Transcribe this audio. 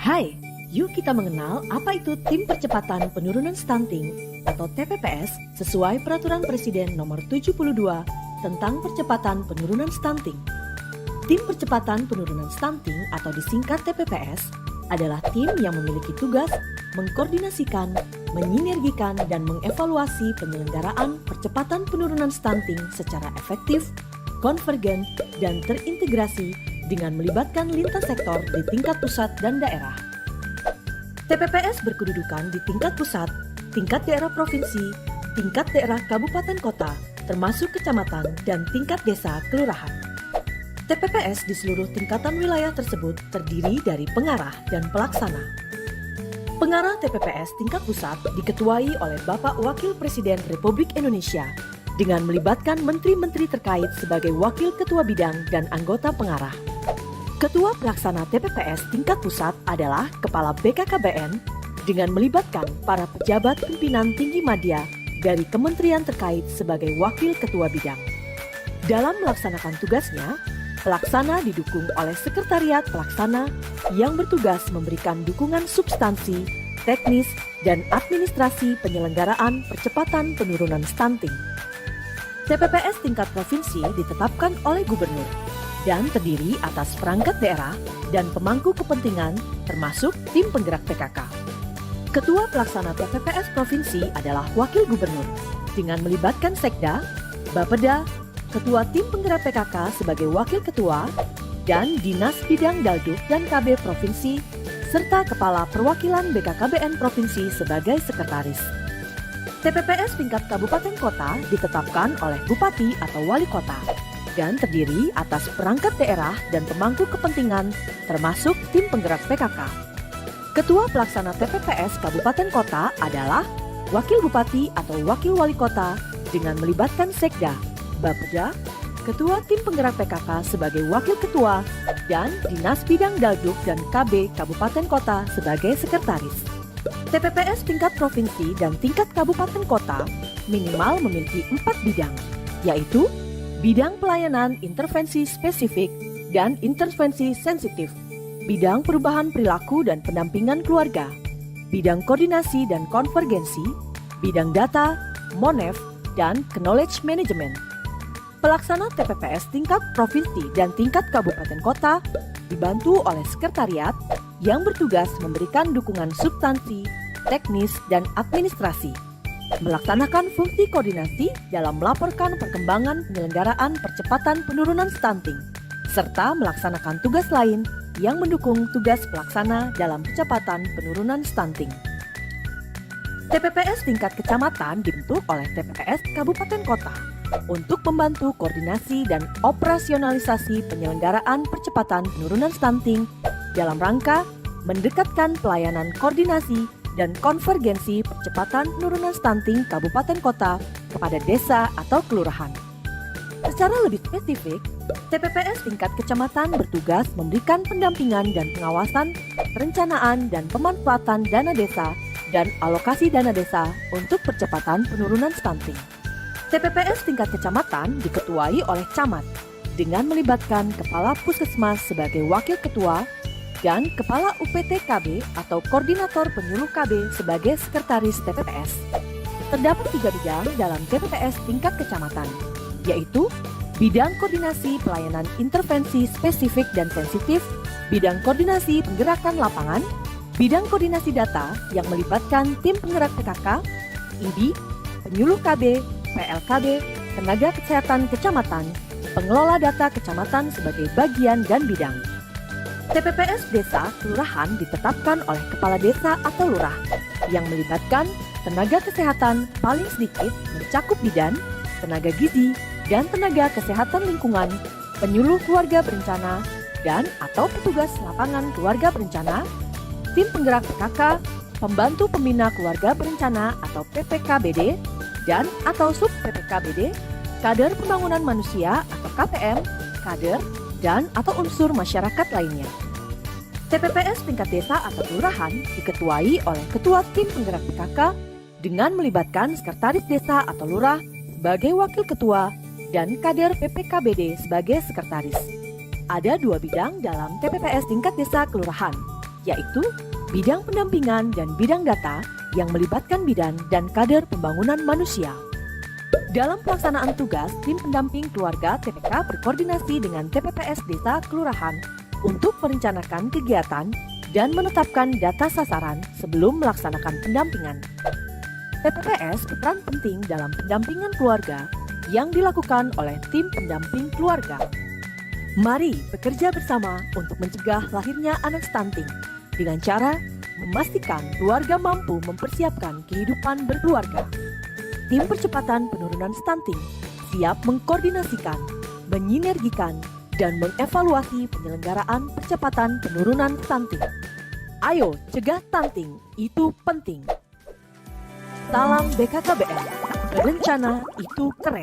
Hai, yuk kita mengenal apa itu Tim Percepatan Penurunan Stunting atau TPPS sesuai Peraturan Presiden Nomor 72 tentang Percepatan Penurunan Stunting. Tim Percepatan Penurunan Stunting atau disingkat TPPS adalah tim yang memiliki tugas mengkoordinasikan, menyinergikan, dan mengevaluasi penyelenggaraan percepatan penurunan stunting secara efektif, konvergen, dan terintegrasi dengan melibatkan lintas sektor di tingkat pusat dan daerah. TPPS berkedudukan di tingkat pusat, tingkat daerah provinsi, tingkat daerah kabupaten kota, termasuk kecamatan dan tingkat desa kelurahan. TPPS di seluruh tingkatan wilayah tersebut terdiri dari pengarah dan pelaksana. Pengarah TPPS tingkat pusat diketuai oleh Bapak Wakil Presiden Republik Indonesia dengan melibatkan menteri-menteri terkait sebagai wakil ketua bidang dan anggota pengarah. Ketua pelaksana TPPS tingkat pusat adalah Kepala BKKBN dengan melibatkan para pejabat pimpinan tinggi madya dari kementerian terkait sebagai wakil ketua bidang. Dalam melaksanakan tugasnya, pelaksana didukung oleh sekretariat pelaksana yang bertugas memberikan dukungan substansi, teknis, dan administrasi penyelenggaraan percepatan penurunan stunting. TPPS tingkat provinsi ditetapkan oleh gubernur dan terdiri atas perangkat daerah dan pemangku kepentingan termasuk tim penggerak PKK. Ketua pelaksana TPPS provinsi adalah wakil gubernur dengan melibatkan Sekda, Bapeda, Ketua Tim Penggerak PKK sebagai wakil ketua, dan Dinas Bidang Dalduk dan KB Provinsi, serta Kepala Perwakilan BKKBN Provinsi sebagai sekretaris. TPPS tingkat kabupaten kota ditetapkan oleh Bupati atau Wali Kota dan terdiri atas perangkat daerah dan pemangku kepentingan termasuk Tim Penggerak PKK. Ketua pelaksana TPPS Kabupaten Kota adalah Wakil Bupati atau Wakil Wali Kota dengan melibatkan Sekda, Bapeda, Ketua Tim Penggerak PKK sebagai Wakil Ketua, dan Dinas Bidang Dalduk dan KB Kabupaten Kota sebagai Sekretaris. TPPS tingkat provinsi dan tingkat kabupaten kota minimal memiliki 4 bidang, yaitu bidang pelayanan intervensi spesifik dan intervensi sensitif, bidang perubahan perilaku dan pendampingan keluarga, bidang koordinasi dan konvergensi, bidang data, monef, dan knowledge management. Pelaksana TPPS tingkat provinsi dan tingkat kabupaten kota dibantu oleh sekretariat yang bertugas memberikan dukungan substansi, teknis, dan administrasi, melaksanakan fungsi koordinasi dalam melaporkan perkembangan penyelenggaraan percepatan penurunan stunting, serta melaksanakan tugas lain yang mendukung tugas pelaksana dalam percepatan penurunan stunting. TPPS tingkat kecamatan dibentuk oleh TPPS Kabupaten Kota untuk membantu koordinasi dan operasionalisasi penyelenggaraan percepatan penurunan stunting dalam rangka mendekatkan pelayanan koordinasi dan konvergensi percepatan penurunan stunting kabupaten kota kepada desa atau kelurahan. Secara lebih spesifik, TPPS tingkat kecamatan bertugas memberikan pendampingan dan pengawasan perencanaan dan pemanfaatan dana desa dan alokasi dana desa untuk percepatan penurunan stunting. TPPS tingkat kecamatan diketuai oleh camat dengan melibatkan Kepala Puskesmas sebagai wakil ketua dan Kepala UPT-KB atau Koordinator Penyuluh KB sebagai sekretaris TPPS. Terdapat 3 bidang dalam TPPS tingkat kecamatan, yaitu bidang koordinasi pelayanan intervensi spesifik dan sensitif, bidang koordinasi penggerakan lapangan, bidang koordinasi data yang melibatkan tim penggerak PKK, IDI, penyuluh KB, PLKB, tenaga kesehatan kecamatan, pengelola data kecamatan sebagai bagian dan bidang. TPPS desa kelurahan ditetapkan oleh kepala desa atau lurah yang melibatkan tenaga kesehatan paling sedikit mencakup bidan, tenaga gizi, dan tenaga kesehatan lingkungan, penyuluh keluarga berencana, dan atau petugas lapangan keluarga berencana, tim penggerak PKK, pembantu pembina keluarga berencana atau PPKBD, dan atau sub PPKBD, kader pembangunan manusia atau KPM, kader, dan atau unsur masyarakat lainnya. TPPS tingkat desa atau kelurahan diketuai oleh Ketua Tim Penggerak PKK dengan melibatkan Sekretaris Desa atau Lurah sebagai Wakil Ketua dan kader PPKBD sebagai Sekretaris. Ada 2 bidang dalam TPPS tingkat desa kelurahan, yaitu bidang pendampingan dan bidang data yang melibatkan bidan dan kader pembangunan manusia. Dalam pelaksanaan tugas, tim pendamping keluarga TPK berkoordinasi dengan TPPS Desa Kelurahan untuk merencanakan kegiatan dan menetapkan data sasaran sebelum melaksanakan pendampingan. TPPS berperan penting dalam pendampingan keluarga yang dilakukan oleh tim pendamping keluarga. Mari bekerja bersama untuk mencegah lahirnya anak stunting dengan cara memastikan keluarga mampu mempersiapkan kehidupan berkeluarga. Tim percepatan penurunan stunting siap mengkoordinasikan, menyinergikan, dan mengevaluasi penyelenggaraan percepatan penurunan stunting. Ayo cegah stunting, itu penting. Salam BKKBN, berencana itu keren.